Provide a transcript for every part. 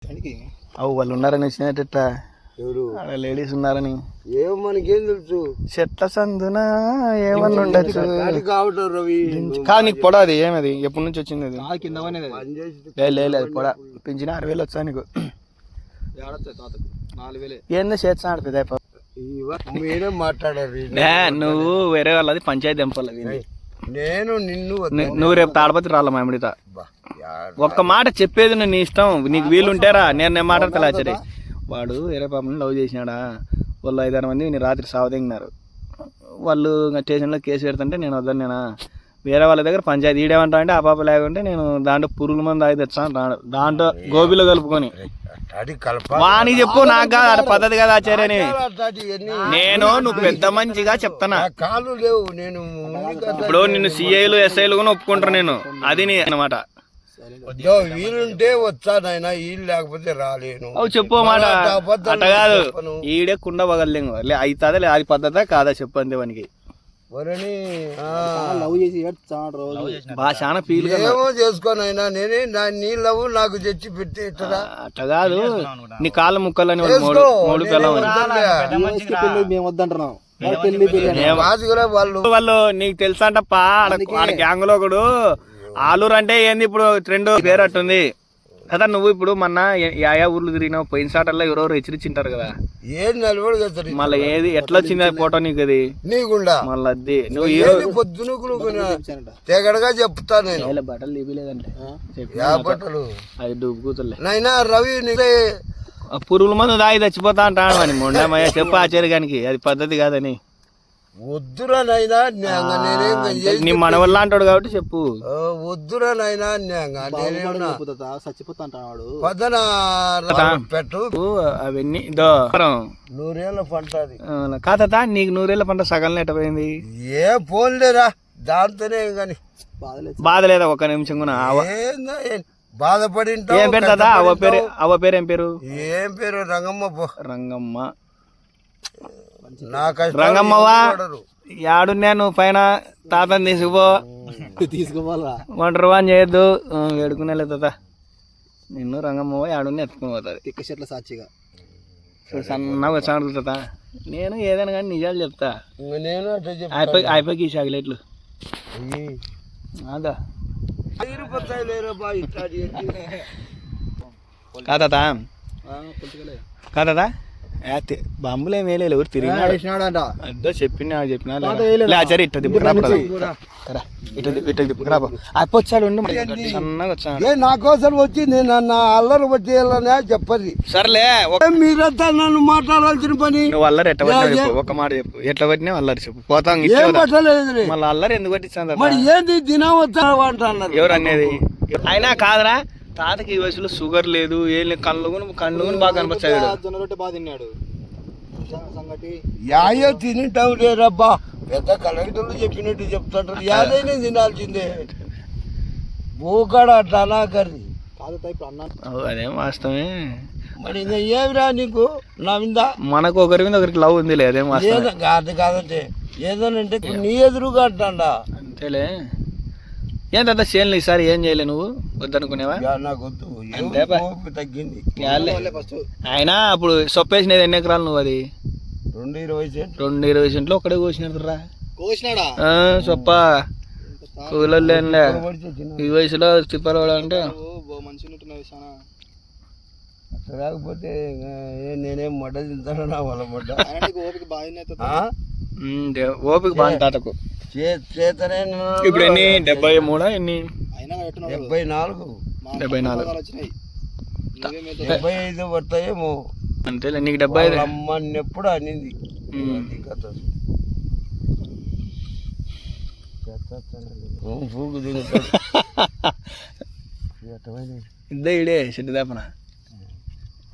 అవు వాళ్ళు ఉన్నారని వచ్చినట్ట లేడీస్ ఉన్నారని ఏమో మనకేం తెలుసు. చెట్ల సందున ఏమన్నా ఉండొచ్చు కావటం రవి కాదు. నీకు పొడ అది ఏమది ఎప్పటి నుంచి వచ్చింది అది? లేదు అది పొడ పెంచిన 6,000 వచ్చా నీకు. ఏందో చేస్తా ఆడుతుంది మీరే మాట్లాడారు. నువ్వు వేరే వాళ్ళది పంచాయతీ ఎంపల్ నేను నువ్వు రేపు తాడపతి రాళ్ళ మామిడితో ఒక్క మాట చెప్పేది నీ ఇష్టం. నీకు వీలుంటేరా. నేను మాట్లాడతా ఆచార్య. వాడు వేరే పాపని లవ్ చేసినాడా, వాళ్ళు 5-6 మంది నేను రాత్రి సావదగినారు. వాళ్ళు స్టేషన్లో కేసు పెడుతుంటే నేను వద్దని నేనా వేరే వాళ్ళ దగ్గర పంచాయతీ ఈడేమంటా అంటే ఆ పాప లేకుంటే నేను దాంట్లో పురుగుల మంది ఆగి తెచ్చాను దాంట్లో గోబీలో కలుపుకొని వానికి చెప్పు. నాకు కాదు పద్ధతి కదా ఆచార్యని. నువ్వు పెద్ద మంచిగా చెప్తానా. కాళ్ళు లేవు. నేను ఇప్పుడు నిన్ను సిఐలు ఎస్ఐలు కూడా ఒప్పుకుంటారు. నేను అది నీ అన్నమాట. వీలుంటే వచ్చానైనా వీలు లేకపోతే రాలేను. చెప్పు మాట. అట్ట కాదు ఈడే కుండ పగలేము అవుతుందా అది పద్ధత కాదా చెప్పు అంతే వానికి. చాలా ఫీల్ ఏమో చేసుకోనైనా నేనే నీ లవ్ నాకు తెచ్చి పెట్టి అట్ట కాదు. నీ కాళ్ళ ముక్కలని మూడు పిల్లలు వాళ్ళు నీకు తెలుసా అంటప్పా. ఆడ గ్యాంగ్ లో ఒకడు ఆలూరు అంటే ఏంది ఇప్పుడు ట్రెండ్ పేరు అట్టుంది కదా. నువ్వు ఇప్పుడు మొన్న యా ఊర్లు తిరిగినావు. పోయిన సాటల్లో ఎవరెవరు హెచ్చరించింటారు కదా. మళ్ళీ ఏది ఎట్లా వచ్చింది అది ఫోటో నీకు? అది మళ్ళీ అది నువ్వు తెగడగా చెప్తాను. బట్టలు తీపిలేదంటే బట్టలు అది డూబు కూతుర్లే నైనా రవి పురుగుల మందు దాగి చచ్చిపోతా అంటాను అని మొండమయ్య చెప్పు ఆచార్యానికి. అది పద్ధతి కాదని. వద్దురా నైనా నీ మనవల్ల అంటాడు కాబట్టి చెప్పు. వద్దురా నైనా పెట్టు అవన్నీ 100 పంట కాదా. నీకు 100 పంట సగం ఎట్టపోయింది. ఏ పోన్లేరా దాంతోనే కానీ బాధ లేదా ఒక్క నిమిషం కూడా బాధపడి. ఏం పేరు తాత? అవ్వ పేరు ఏం పేరు? ఏం పేరు? రంగమ్మ. రంగమ్మవా యాడు నేను పైన తాతని తీసుకోపోవాలా ఒంటరి అని చేయొద్దు. వేడుకునే తాత నిన్ను రంగమ్మవ యాడుని ఎత్తుకుని పోతుంది చెట్ల సాక్షిగా. సన్నగా వచ్చాను తాత. నేను ఏదైనా కానీ నిజాలు చెప్తా. అయిపోయి ఈ చాక్లెట్లు అదా కాదా కాదా. బాంబులు ఏం వేయలేదు. ఎవరు తిరిగినాడు చెప్పినా ఆచార్య ఇట్ట వచ్చాడు నా కోసం వచ్చి నేను అల్లరి వచ్చేయాలనే చెప్పది. సర్లే మీరంతా నన్ను మాట్లాడాల్సిన పని. నువ్వు అల్లరి ఎట్ట చెప్పు. ఒక మాట చెప్పు. ఎట్లా పట్టినా అల్లరి చెప్పు. పోతాం మళ్ళీ అల్లరి ఎందుకు పట్టించాను? మరి ఏంది దినం వచ్చా అంటున్నారు. ఎవరు అనేది అయినా కాదురా. తాతకి ఈ వయసులో షుగర్ లేదు ఏం లేదు. కళ్ళు బాగా కనిపిస్తాడు. బాగా తిన్నాడు. యాయో తినేటం లేరబ్బా. పెద్ద కలెక్టర్లు చెప్పినట్టు చెప్తుంటారు. యాదైనా తినాల్సిందే. భూకాడ అట్లా కర్రీ అదేం వాస్తవమే. మరి ఇంకా ఏమిరా నీకు నా మీద? మనకు ఒకరి మీద ఒకరికి లవ్ ఉంది. అదేం కాదు కాదంటే ఏదోనంటే నీ ఎదురుగా అంటాడా అంతేలే. ఏం తాత చేయాలి ఈసారి ఏం చేయలే నువ్వు వద్దనుకునేవా? తగ్గింది. అయినా అప్పుడు సొప్పేసినది ఎన్ని ఎకరాలు నువ్వు? అది 220 సెంట్లు ఒక్కడే కోసినాడురా. సొప్ప కూలలే ఈ వయసులో తిప్పలవాడంటే లేకపోతే నేనేం మడ్డ తింటాను. నా వాళ్ళ మడ్డ ఓపిక బాగా తాతకు. ఇప్పుడు ఎన్ని 73 ఎన్ని 75 పడతాయేమో అంతేలే. నీకు 75 అమ్మని ఎప్పుడు అనింది. ఇదే చెట్టు దాపన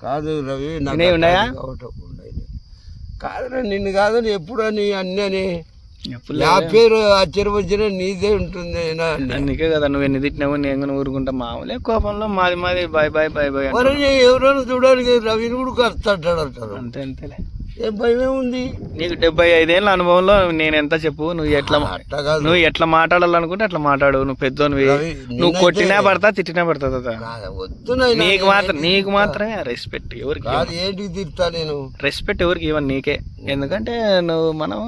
కాదు రవి. ఉన్నాయా? కాదురా నిన్ను కాదు ఎప్పుడు అని అన్నీ అని నా పేరు ఆశ్చర్యపరిచిన నీదే ఉంటుంది. అందుకే కదా నువ్వు ఎన్ని తిట్టినావు నేను ఊరుకుంటా. మామూలే కోపంలో మాది బాయ్ బాయ్ బాయ్ బాయ్. ఎవరైనా చూడడానికి రవిని కూడా కస్తాడు అంటారు. అంతే అంతేలే. ఏం భయమే ఉంది నీకు 75 ఏళ్ళ అనుభవంలో నేను ఎంత చెప్పు, నువ్వు అట్లా కాదు. నువ్వు ఎట్లా మాట్లాడాలనుకుంటే అట్లా మాట్లాడు. నువ్వు పెద్దోనివి, రవి, నువ్వు కొట్టినా పడతా తిట్టినా పడతా తాత. వద్దు నాయనా, నీకు మాత్రమే రెస్పెక్ట్. ఎవరికి కాదు ఏంటికి తిడతా నేను? రెస్పెక్ట్ ఎవరికి ఇవ్వను, నీకే. ఎందుకంటే నువ్వు మనం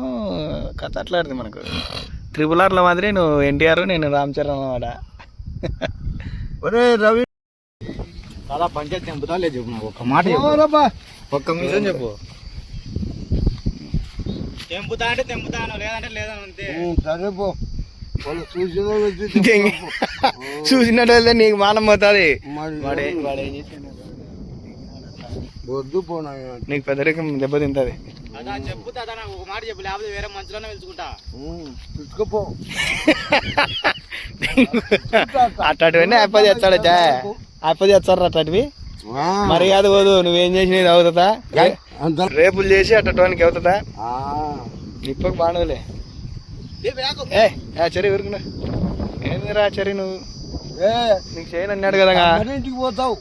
కథ అట్లాడుతుంది మనకు. RRR మాదిరి నువ్వు NTR, నేను రామ్ చరణ్ అన్నమాట. ఒరే రవి, చాలా పంచాయతీ తెంపుతా లేదు చెప్పు, నాకు ఒక్క మాట ఓరబ్బా. ఒక్క నిమిషం చెప్పు. తెంపుతా అంటే తెంపుతాను, లేదంటే లేదని అంతే. సరే పో, వాళ్ళు చూసిన వాళ్ళు వచ్చి చూసినట్టు వెళ్తే నీకు మానం పోతుంది. మరి వద్దు పో నాయనా. నీకు పెద్దరికం దెబ్బతింటది. అదా చెప్పుతా, నాకు ఒక మాట చెప్పు, లేకపోతే వేరే మంచులోనే వెళ్చుకుంటా. తీసుకుపో. అట్లాంటివన్నీ అప్ప చేస్తాడు, అప్ప చేస్తారు అట్లాంటివి. మర్యాద పోదు, నువ్వేం చేసినది అవుతుందా? రేపులు చేసి అట్టడానికి అవుతుందా? ఇప్పకు బాగుండదులే. చరి ఊరుకున్నా ఏందిరా చరి, నువ్వు నీకు చేయను అన్నాడు కదా. ఇంటికి పోతావు.